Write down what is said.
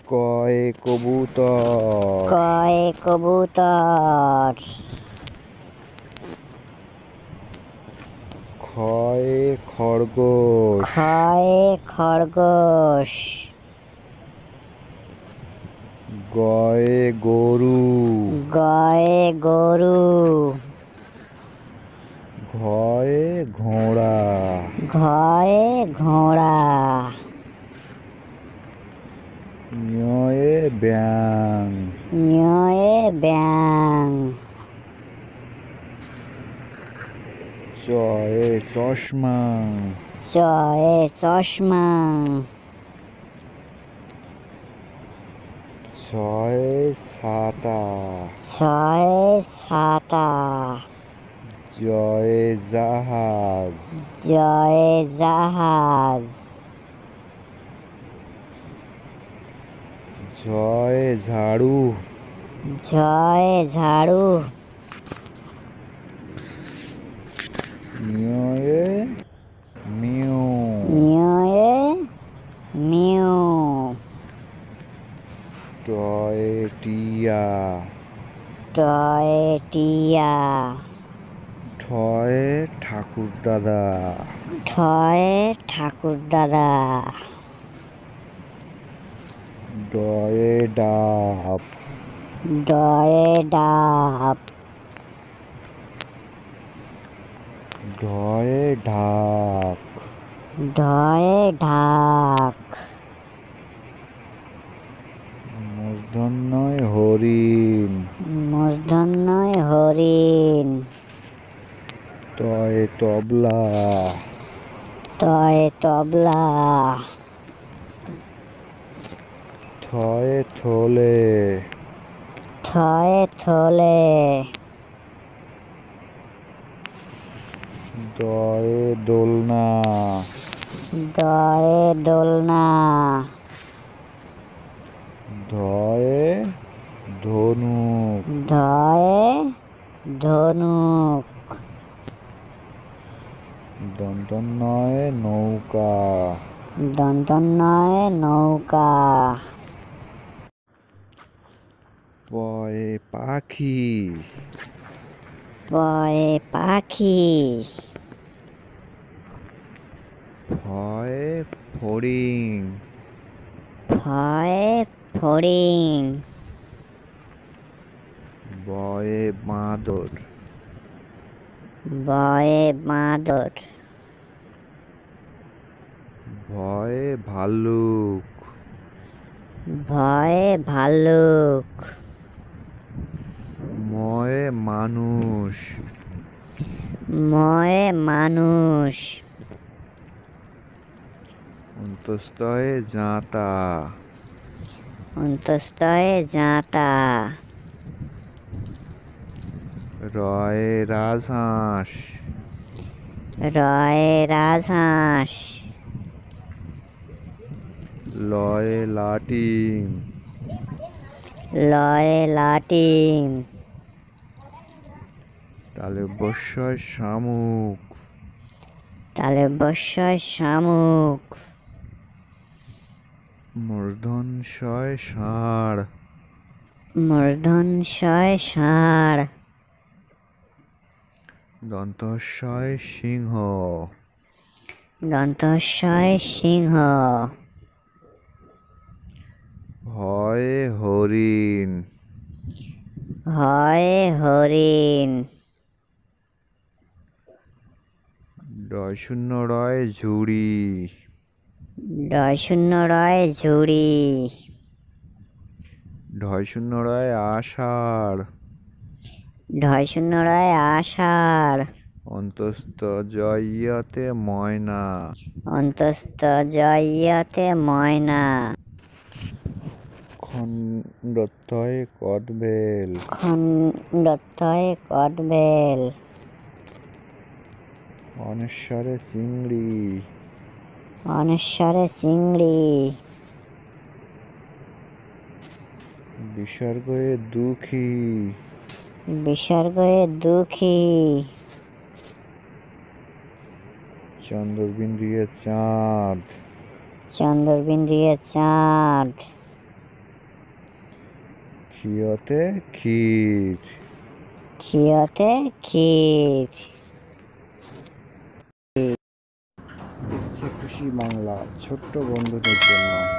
কয় কবুতর। কয় কবুতর। খয় খরগোশ। খয় খরগোশ। গয়ে গরু। গয়ে গরু। ঘয়ে ঘোড়া। ঘয়ে ঘোড়া। ñয়ে ব্যাং। ñয়ে ব্যাং। চয়ে চশমা। চয়ে চশমা। ছয়ে ছাতা। ছয়ে ছাতা। জয়ে জাহাজ। জয়ে জাহাজ। ঝয়ে ঝাড়ু। ঝয়ে ঝাড়ু। ñয়ে মিউ। ñয়ে মিউ। টয়ে টিয়া। টয়ে টিয়া। ঠয়ে ঠাকুর দাদা। ঠয়ে ঠাকুরদাদা। ডয়ে ডাব। ডয়ে ডাব। ঢয়ে ঢাক। ঢয়ে ঢাক। মূর্ধন্যয় হরিণ। মূর্ধন্যয় হরিণ। তয়ে তবলা। তয়ে তবলা। থয়ে থলে। থয়ে থলে। দয়ে দোলনা। দয়ে দোলনা। ধয়ে ধনুক। ধয়ে ধনুক। দন্তন্নয়ে নৌকা। দন্তন্নয়ে নৌকা। পয়ে পাখি। পয়ে পাখি। ফয়ে ফড়িং। ফয়ে ফড়িং। বয়ে বাঁদর। বয়ে বাঁদর। ভয়ে ভাল্লুক। ভয়ে ভাল্লুক। ময়ে মানুষ। ময়ে মানুষ। অন্তস্তয়ে জাঁতা। অন্তস্তয়ে জাঁতা। রয়ে রাজহাঁস। রয়ে রাজহাঁস। লয়ে লাটিম। লয়ে লাটিম। তালব্যস্যয় শামুক। তালব্যস্যয় শামুক। মূর্ধন্যয় ষাঁড়। মূর্ধন্যয় ষাঁড়। দন্তস্যয় সিংহ। দন্তস্যয় সিংহ। হয়ে হরিণ। হয়ে হরিণ। রয় ঝুড়ি। রয় ঝুড়ি। রয় আষাঢ়। রয় আষাঢ়। অন্তস্থ জয়তে ময়না। অন্তস্থ জয়তে ময়না। খণ্ডত্বয়ে কদবেল। খণ্ডত্বয়ে কদবেল। অনেশ্বরে চিংড়ি। অনেশ্বরে চিংড়ি। বিসর্গয়ে দুঃখী। বিসর্গয়ে দুঃখী। চন্দ্রবিন্দুয়ে চাঁদ। চন্দ্রবিন্দুয়ে চাঁদ। ক্ষিয়তে ক্ষীর। ক্ষিয়তে ক্ষীর। ইচ্ছে খুশি বাংলা ছোট্ট বন্ধুদের জন্য।